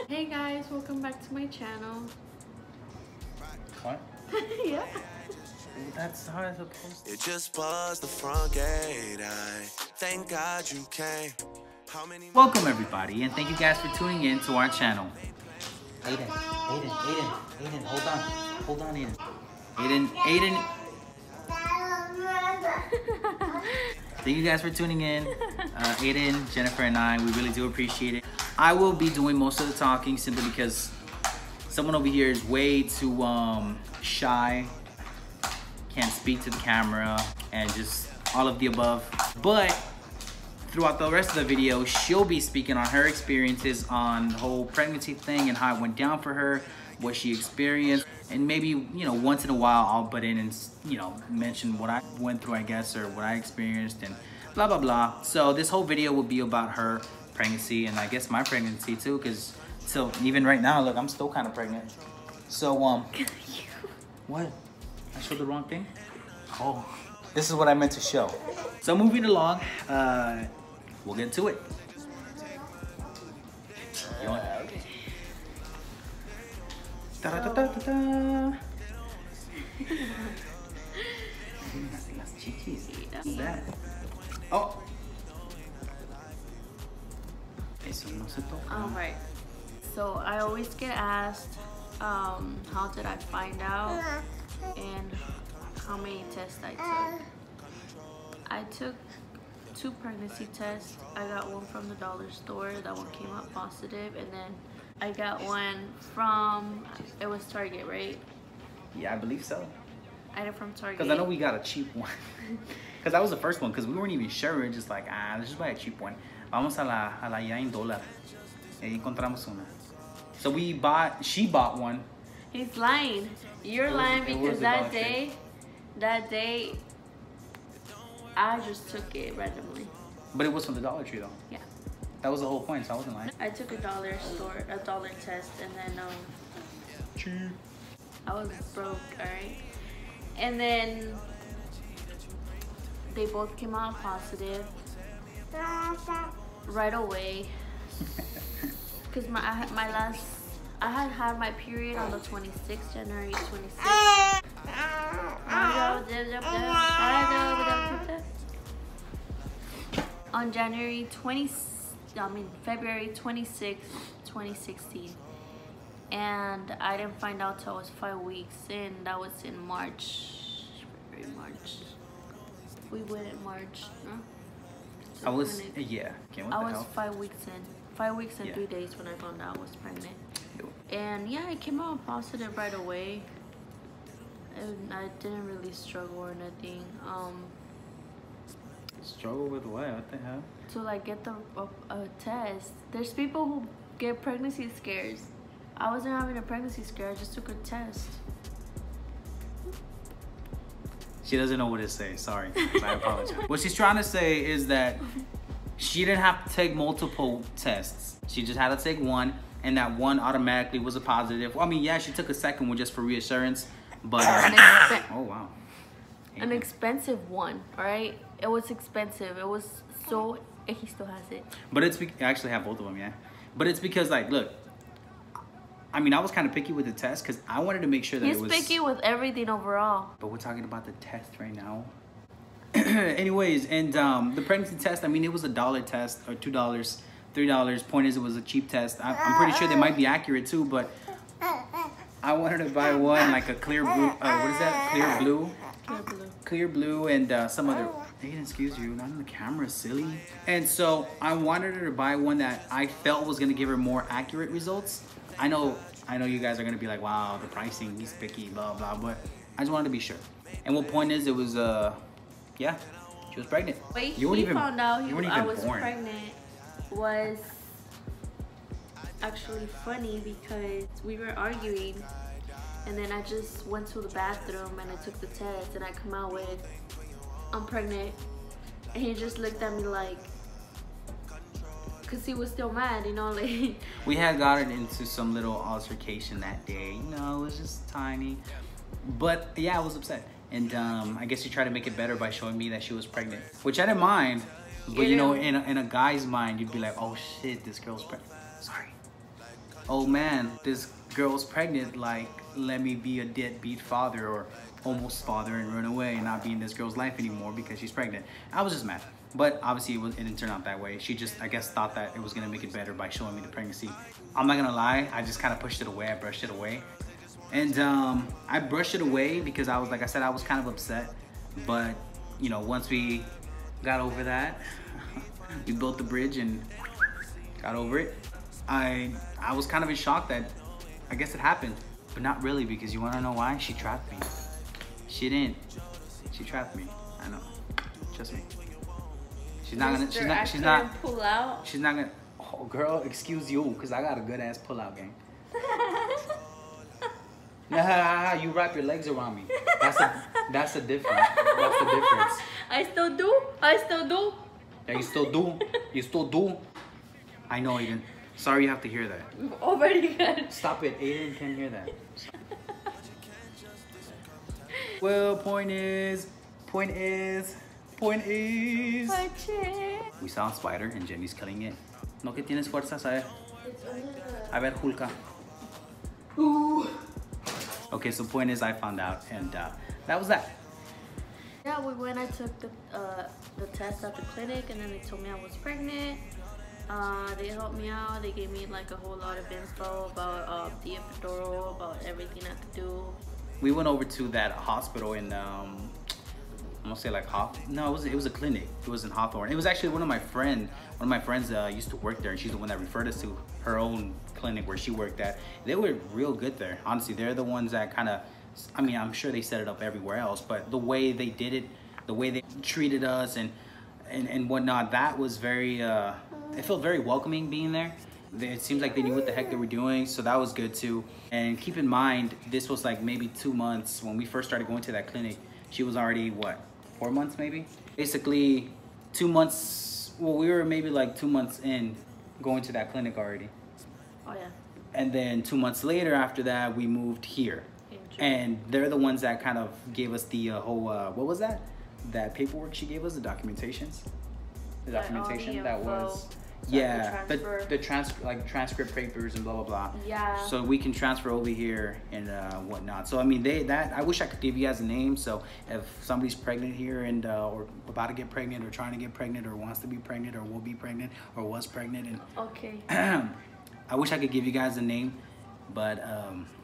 Hey guys, welcome back to my channel. What? Yeah. That's how it's supposed to. It just buzzed the front gate. Thank God you came. How many? Welcome everybody, and thank you guys for tuning in to our channel. Aiden, hold on, Aiden. Thank you guys for tuning in. Aiden, Jennifer, and I, we really do appreciate it. I will be doing most of the talking simply because someone over here is way too shy, can't speak to the camera, and just all of the above. But throughout the rest of the video, she'll be speaking on her experiences on the whole pregnancy thing and how it went down for her, what she experienced, and maybe, you know, once in a while I'll butt in and, you know, mention what I went through, I guess, or what I experienced and blah, blah, blah. So this whole video will be about her pregnancy and I guess my pregnancy too, because so even right now, look, I'm still kind of pregnant. So, what? I showed the wrong thing? Oh, this is what I meant to show. So moving along, we'll get to it. You want? Da da da da da da. What's that? Oh. Eso no se toca. Alright. So I always get asked, how did I find out and how many tests I took. I took 2 pregnancy tests. I got one from the dollar store. That one came out positive, and then I got one from, it was Target, right? Yeah, I believe so. I got it from Target. Because I know we got a cheap one. Because that was the first one, because we weren't even sure. We were just like, let's just buy a cheap one. Vamos a la ya en dólar. Ahí encontramos una. So she bought one. He's lying. You're lying because that day, I just took it randomly. But it was from the Dollar Tree though. Yeah. That was the whole point, so I wasn't lying. I took a dollar test, and then Cheap. I was broke, alright? And then they both came out positive right away. Because I had my period on the 26th, January 26th. On February 26th, 2016. And I didn't find out till I was 5 weeks in. That was in March. February, March. We went in March, no? I was, yeah. I was 5 weeks in. 5 weeks and 3 days when I found out I was pregnant. And yeah, it came out positive right away. And I didn't really struggle or anything. Struggle with what? What the hell? To like get the test. There's people who get pregnancy scares. I wasn't having a pregnancy scare. I just took a test. She doesn't know what to say. Sorry. I apologize. What she's trying to say is that she didn't have to take multiple tests. She just had to take one, and that one automatically was a positive. Well, I mean, yeah, she took a second one just for reassurance, but oh wow, an expensive one. All right, it was expensive. It was so. He still has it. But it's I actually have both of them, yeah. But it's because, like, look, I mean, I was kind of picky with the test because I wanted to make sure that He's it was picky with everything overall. But we're talking about the test right now. Anyways, and the pregnancy test, I mean, it was $1 test or $2, $3. Point is, it was a cheap test. I'm pretty sure they might be accurate too, but I wanted to buy one like a clear blue. What is that? Clear blue. Clear blue and some other. Aiden, excuse you, not on the camera, silly. And so I wanted her to buy one that I felt was gonna give her more accurate results. I know you guys are gonna be like, wow, the pricing, he's picky, blah blah. But I just wanted to be sure. And what point is, it was yeah, she was pregnant. Wait, he found out I was pregnant was actually funny because we were arguing, and then I just went to the bathroom and I took the test, and I come out with, I'm pregnant, and he just looked at me like, cause he was still mad, you know, like. We had gotten into some little altercation that day, you know, it was just tiny, but yeah, I was upset. And I guess she tried to make it better by showing me that she was pregnant, which I didn't mind. But you know, in a guy's mind, you'd be like, oh shit, this girl's pregnant. Sorry. oh man, this girl's pregnant, like, let me be a deadbeat father or almost father and run away and not be in this girl's life anymore because she's pregnant. I was just mad. But obviously it didn't turn out that way. She just, I guess, thought that it was gonna make it better by showing me the pregnancy. I'm not gonna lie, I just kind of pushed it away, I brushed it away. And I brushed it away because I was, like I said, I was kind of upset. But, you know, once we got over that, we built the bridge and got over it. I was kind of in shock that I guess it happened, but not really, because you wanna know why? She trapped me. She didn't. She trapped me. I know. Trust me. She's not gonna. She's not. Pull out. She's not gonna. Oh, girl, excuse you, cause I got a good ass pull out game. Nah, you wrap your legs around me. That's the difference. That's the difference. I still do. I still do. Yeah, you still do. You still do. I know, Aiden. Sorry you have to hear that. Already good. Stop it, Aiden can't hear that. Well, point is. We saw a spider and Jenny's cutting it. No que tienes fuerzas, a ver, Hulka. Ooh. Okay, so point is I found out, and that was that. Yeah, we went. I took the test at the clinic, and then they told me I was pregnant. They helped me out. They gave me like a whole lot of info about the epidural, about everything I could do. We went over to that hospital in I'm gonna say like no, it was a clinic. It was in Hawthorne. It was actually one of my friends used to work there, and she's the one that referred us to her own clinic where she worked at. They were real good there. Honestly, they're the ones that kind of, I mean, I'm sure they set it up everywhere else, but the way they did it, the way they treated us and whatnot, that was very it felt very welcoming being there. It seems like they knew what the heck they were doing, so that was good too. And keep in mind, this was like maybe 2 months when we first started going to that clinic. She was already, what, 4 months maybe? Basically 2 months, well, we were maybe like 2 months in going to that clinic already. Oh yeah. And then 2 months later after that, we moved here. And they're the ones that kind of gave us the whole, what was that? That paperwork she gave us, the documentations? The documentation that was... Yeah, the transcript papers and blah blah blah. Yeah. So we can transfer over here and whatnot. So I mean, I wish I could give you guys a name. So if somebody's pregnant here and or about to get pregnant or trying to get pregnant or wants to be pregnant or will be pregnant or was pregnant and okay. I wish I could give you guys a name, but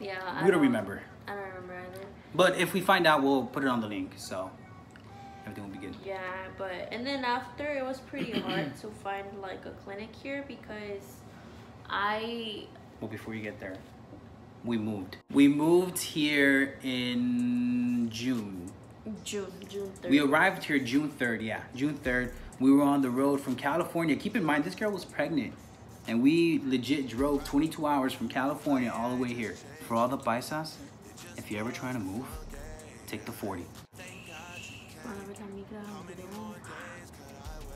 yeah, we don't remember. I don't remember either. But if we find out, we'll put it on the link. So. Everything will be good. Yeah, and then after it was pretty hard to find like a clinic here because well, before you get there, we moved. We moved here in June 3rd. We arrived here June 3rd, yeah, June 3rd. We were on the road from California. Keep in mind, this girl was pregnant. And we legit drove 22 hours from California all the way here. For all the paisas, if you're ever trying to move, take the 40.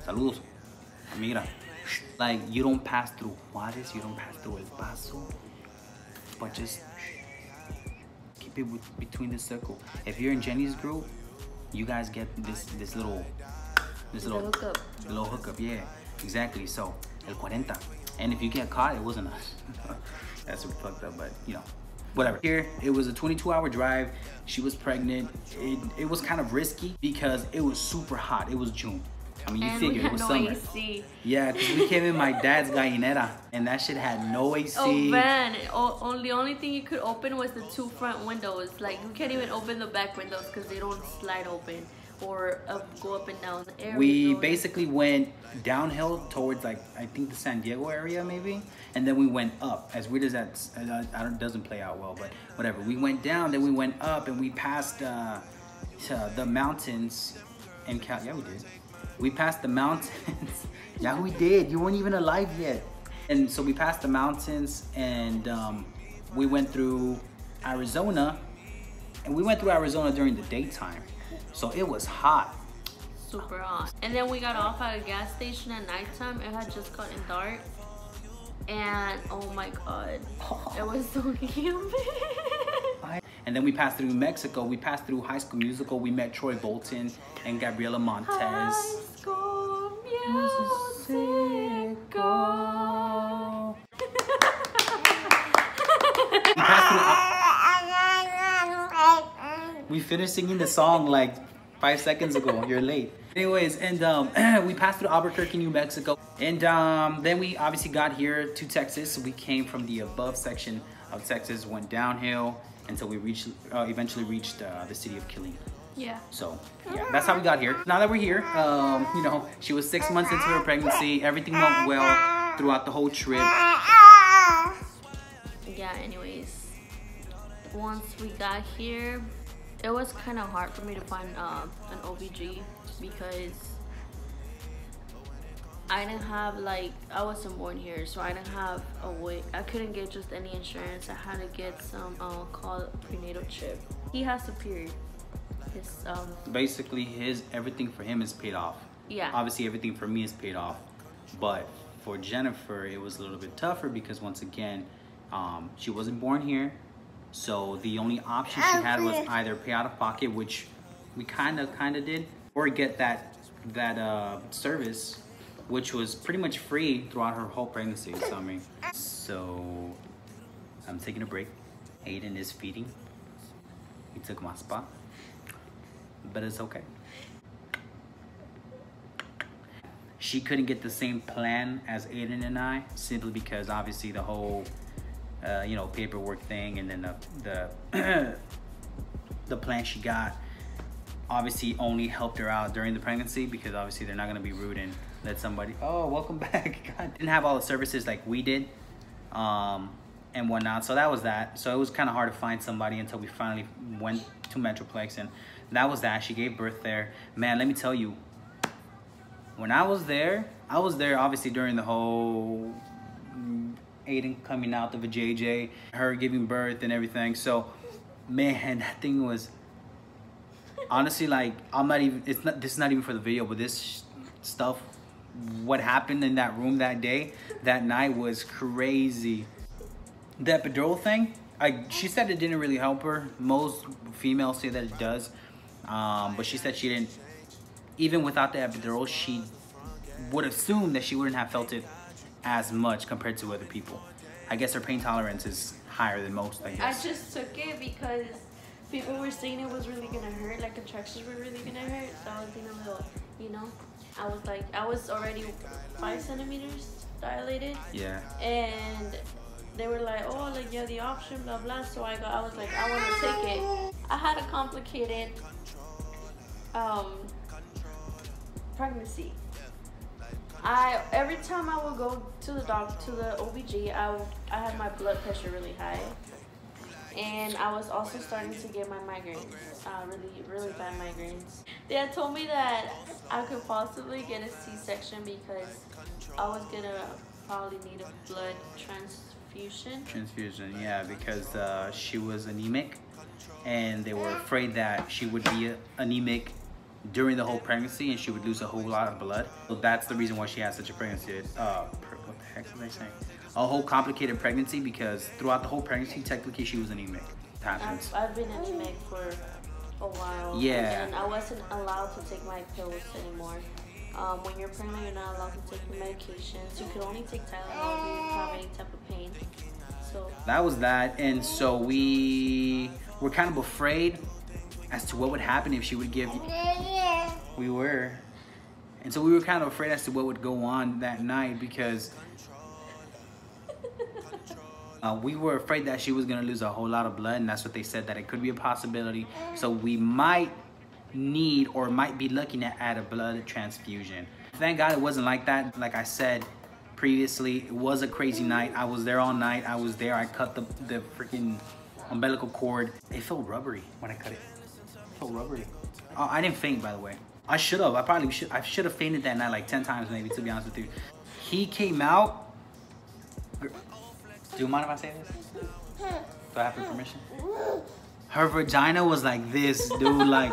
Saludos, amiga. Like, you don't pass through Juarez, you don't pass through El Paso, but just keep it between the circle. If you're in Jenny's group, you guys get this little hookup. Yeah, exactly. So El 40. And if you get caught, it wasn't us. That's what fucked up, but you know. Whatever. Here, it was a 22-hour drive. She was pregnant. It was kind of risky because it was super hot. It was June. I mean, you figure it was summer. AC. Yeah, because we came in my dad's gallinera, and that shit had no AC. Oh man, the only thing you could open was the 2 front windows. Like, you can't even open the back windows because they don't slide open or go up and down. The air we basically went downhill towards, like, I think the San Diego area maybe, and then we went up. As weird as that doesn't play out well, but whatever. We went down, then we went up, and we passed the mountains in Cal. Yeah, we did. We passed the mountains. Yeah, we did. You weren't even alive yet. And so we passed the mountains, and we went through Arizona, and we went through Arizona during the daytime. So it was hot. Super hot. And then we got off at a gas station at nighttime. It had just gotten dark. And oh my God, it was so humid. And then we passed through Mexico. We passed through High School Musical. We met Troy Bolton and Gabriela Montez. High School Musical. We finished singing the song like 5 seconds ago. You're late. Anyways, and we passed through Albuquerque, New Mexico. And then we obviously got here to Texas. We came from the above section of Texas, went downhill until we eventually reached the city of Killeen. Yeah. So, yeah, that's how we got here. Now that we're here, you know, she was 6 months into her pregnancy. Everything went well throughout the whole trip. Yeah, anyways, once we got here, it was kind of hard for me to find an OBG because I didn't have, like, I wasn't born here, so I didn't have a way. I couldn't get just any insurance. I had to get some called prenatal chip. He has a period. His basically everything for him is paid off. Yeah. Obviously everything for me is paid off, but for Jennifer it was a little bit tougher because once again she wasn't born here, so the only option she had was either pay out of pocket, which we kind of did, or get that service, which was pretty much free throughout her whole pregnancy. So I'm taking a break. Aiden is feeding. He took my spot, but it's okay. She couldn't get the same plan as Aiden and I, simply because obviously the whole you know, paperwork thing, and then the plan she got obviously only helped her out during the pregnancy, because obviously they're not going to be rude and let somebody, oh, welcome back. God, didn't have all the services like we did and whatnot. So that was that. So it was kind of hard to find somebody until we finally went to Metroplex, and that was that. She gave birth there. Man, let me tell you, when I was there obviously during the whole Aiden coming out of a JJ, her giving birth and everything. So man, that thing was honestly, like, this is not even for the video, but this stuff, what happened in that room that night was crazy. The epidural thing, she said it didn't really help her. Most females say that it does, but she said she didn't, even without the epidural, she would assume that she wouldn't have felt it as much compared to other people. I guess her pain tolerance is higher than most, I guess. I just took it because people were saying it was really gonna hurt, like contractions were really gonna hurt, so I was being a little, you know, I was already 5 centimeters dilated. Yeah. And they were like, oh, like, you have the option, blah blah. So I was like, I want to take it. I had a complicated pregnancy. Every time I would go to the OBG, I had my blood pressure really high, and I was also starting to get my migraines, really bad migraines. They had told me that I could possibly get a C-section because I was gonna probably need a blood transfusion. Yeah, because she was anemic, and they were afraid that she would be anemic during the whole pregnancy and she would lose a whole lot of blood. So that's the reason why she had such a pregnancy. What the heck was I saying? A whole complicated pregnancy, because throughout the whole pregnancy, technically she was anemic. It happens. I've been anemic for a while. Yeah. And I wasn't allowed to take my pills anymore. When you're pregnant, you're not allowed to take your medications. You can only take Tylenol if you have any type of pain. So that was that, and so we were kind of afraid as to what would happen if she would give. We were. And so we were kind of afraid as to what would go on that night, because we were afraid that she was going to lose a whole lot of blood, and that's what they said, that it could be a possibility. So we might need, or might be looking at a blood transfusion. Thank God it wasn't like that. Like I said previously, it was a crazy night. I was there all night. I cut the freaking umbilical cord. It felt rubbery when I cut it. It felt rubbery. I didn't faint, by the way. I should have. I should have fainted that night like 10 times maybe, to be honest with you. He came out. Do you mind if I say this? Do I have your permission? Her vagina was like this, dude. Like,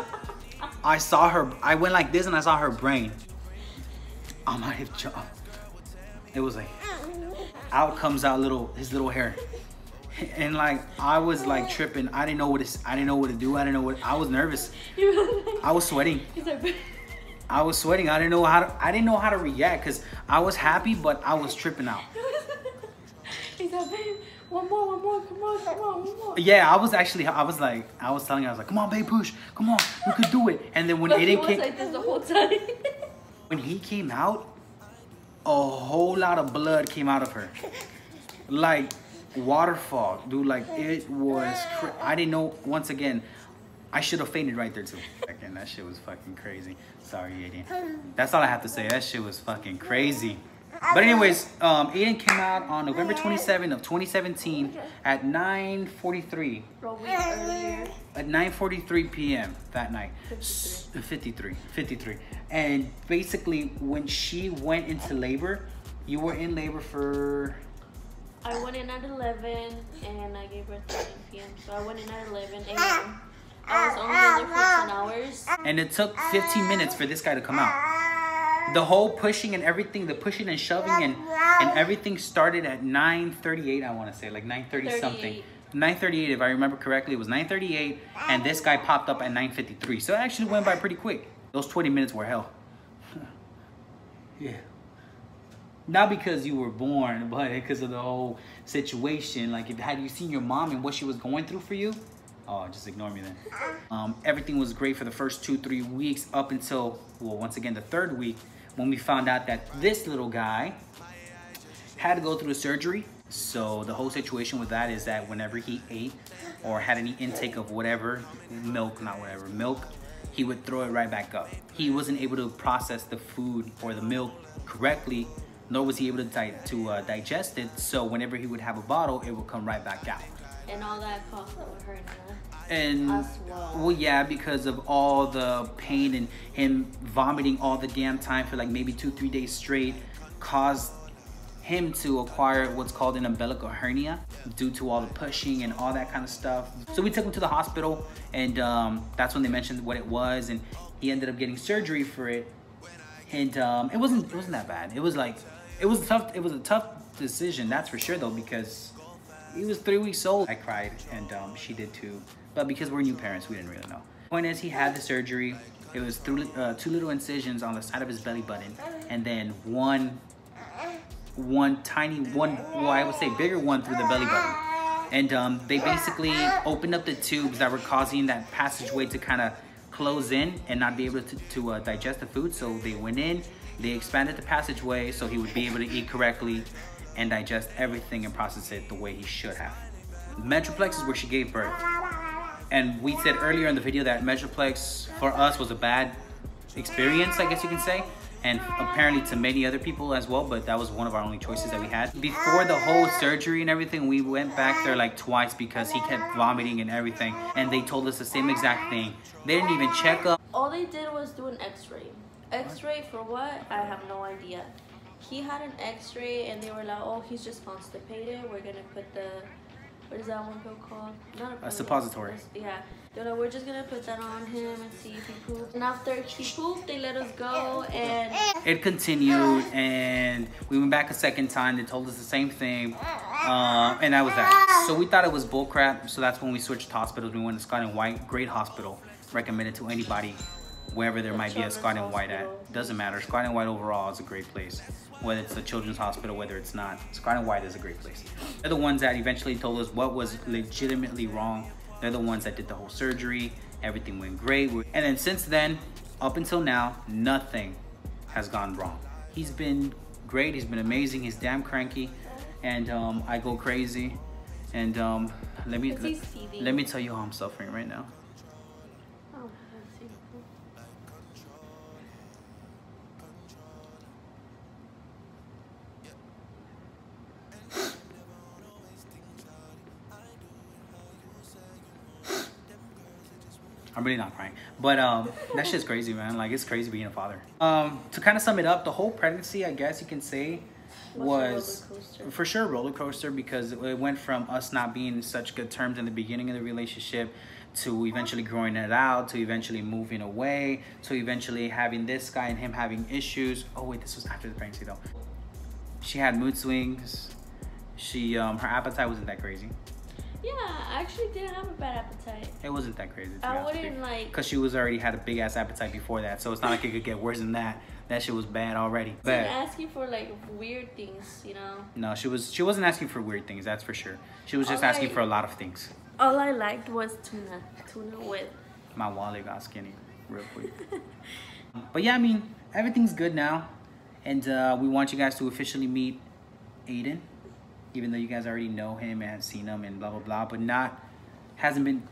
I saw her. I went like this and I saw her brain on my hip jaw. It was like, out comes out his little hair. And like, I was like tripping. I didn't know what to do. I was nervous. I was sweating. I was sweating. I didn't know how to react, because I was happy, but I was tripping out. He said, babe, One more, come on, one more. Yeah, I was telling her, I was like, come on, babe, push, come on, we could do it. And then when But Aiden he came, was like this the whole time. when he came out, a whole lot of blood came out of her, like waterfall, dude. Like it was, I didn't know. Once again, I should have fainted right there too. Again, that shit was fucking crazy. Sorry, Aiden. That's all I have to say. That shit was fucking crazy. But anyways, Aiden came out on November 27th of 2017 at 9:43. A week earlier. At 9:43 p.m. that night. 53. And basically, when she went into labor, you were in labor for... I went in at 11 and I gave birth at 9 p.m. So I went in at 11 a.m. I was only in there for 10 hours. And it took 15 minutes for this guy to come out. The whole pushing and everything, the pushing and shoving and everything started at 9:38, I want to say, like 9:30 something. 9:38, if I remember correctly, it was 9:38, and this guy popped up at 9:53. So it actually went by pretty quick. Those 20 minutes were hell. Yeah. Not because you were born, but because of the whole situation. Like, had you seen your mom and what she was going through for you? Oh, just ignore me then. Everything was great for the first 2-3 weeks up until, well, once again, the third week, when we found out that this little guy had to go through a surgery. So the whole situation with that is that whenever he ate or had any intake of whatever, milk, he would throw it right back up. He wasn't able to process the food or the milk correctly, nor was he able to digest it. So whenever he would have a bottle, it would come right back out. And all that caused a hernia. And as well. Well, yeah, because of all the pain and him vomiting all the damn time for like maybe 2-3 days straight caused him to acquire what's called an umbilical hernia due to all the pushing and all that kind of stuff. So we took him to the hospital, and that's when they mentioned what it was, and he ended up getting surgery for it. And it wasn't that bad. It was tough. It was a tough decision, that's for sure, though, because he was 3 weeks old. I cried, and she did too. But because we're new parents, we didn't really know. Point is, he had the surgery. It was through 2 little incisions on the side of his belly button, and then one tiny one, well, I would say bigger one through the belly button. And they basically opened up the tubes that were causing that passageway to kind of close in and not be able to digest the food. So they went in, they expanded the passageway so he would be able to eat correctly and digest everything and process it the way he should have. Metroplex is where she gave birth. And we said earlier in the video that Metroplex for us was a bad experience, I guess you can say. And apparently to many other people as well, but that was one of our only choices that we had. Before the whole surgery and everything, we went back there like twice because he kept vomiting and everything. And they told us the same exact thing. They didn't even check up. All they did was do an x-ray. X-ray for what? I have no idea. He had an x-ray and they were like, oh, he's just constipated. We're gonna put the, what is that one pill called? Not a suppository. Yeah. They're like, we're just gonna put that on him and see if he poops. And after he pooped, they let us go, and it continued, and we went back a second time. They told us the same thing, and that was that. So we thought it was bullcrap. So that's when we switched hospitals. We went to Scott and White, great hospital, recommended to anybody wherever there might be a Scott and White at. Doesn't matter. Scott and White overall is a great place. Whether it's a children's hospital, whether it's not, Scott and White is a great place. They're the ones that eventually told us what was legitimately wrong. They're the ones that did the whole surgery. Everything went great. And then since then, up until now, nothing has gone wrong. He's been great. He's been amazing. He's damn cranky. And I go crazy. And let me tell you how I'm suffering right now. oh, I'm really not crying, but that shit's crazy, man. Like, it's crazy being a father. To kind of sum it up, the whole pregnancy, I guess you can say, was for sure a roller coaster, because it went from us not being in such good terms in the beginning of the relationship to eventually growing it out, to eventually moving away, to eventually having this guy and him having issues. Oh wait, this was after the pregnancy though. She had mood swings. She her appetite wasn't that crazy. Yeah, I actually didn't have a bad appetite. It wasn't that crazy. I wouldn't like... Because she was already had a big ass appetite before that, so it's not like it could get worse than that. That shit was bad already. Bad. Asking for like weird things, you know? No, she wasn't asking for weird things, that's for sure. She was just asking for a lot of things. All I liked was tuna. Tuna with... My wallet got skinny real quick. But yeah, I mean, everything's good now. And we want you guys to officially meet Aiden. Even though you guys already know him and have seen him and blah, blah, blah. But hasn't been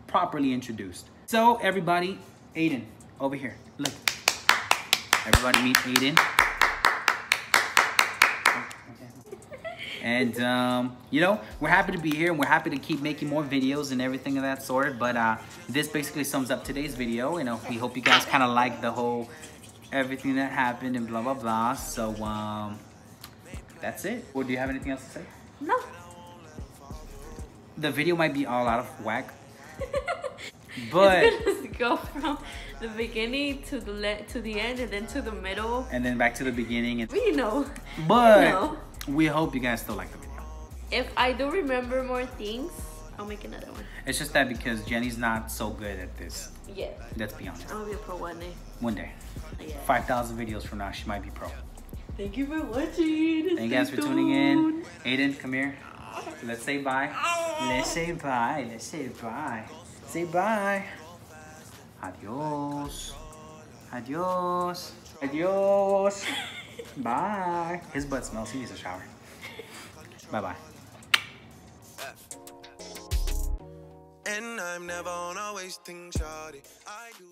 properly introduced. So everybody, Aiden, over here. Look. Everybody meet Aiden. And, you know, we're happy to be here and we're happy to keep making more videos and everything of that sort. But this basically sums up today's video. You know, we hope you guys kind of like the whole everything that happened and blah, blah, blah. So, that's it. Or do you have anything else to say? No. The video might be all out of whack. But it's gonna go from the beginning to the end and then to the middle. And then back to the beginning. And we know. But we hope you guys still like the video. If I do remember more things, I'll make another one. It's just that because Jenny's not so good at this. Yeah. Let's be honest. I'll be a pro one day. One day. Yeah. 5,000 videos from now, she might be pro. Thank you for watching. Thank you guys for tuning in. Aiden, come here. Let's say bye. Let's say bye. Let's say bye. Say bye. Adios. Adios. Adios. Bye. His butt smells. He needs a shower. Bye-bye. And I'm never on always think shawty. I do.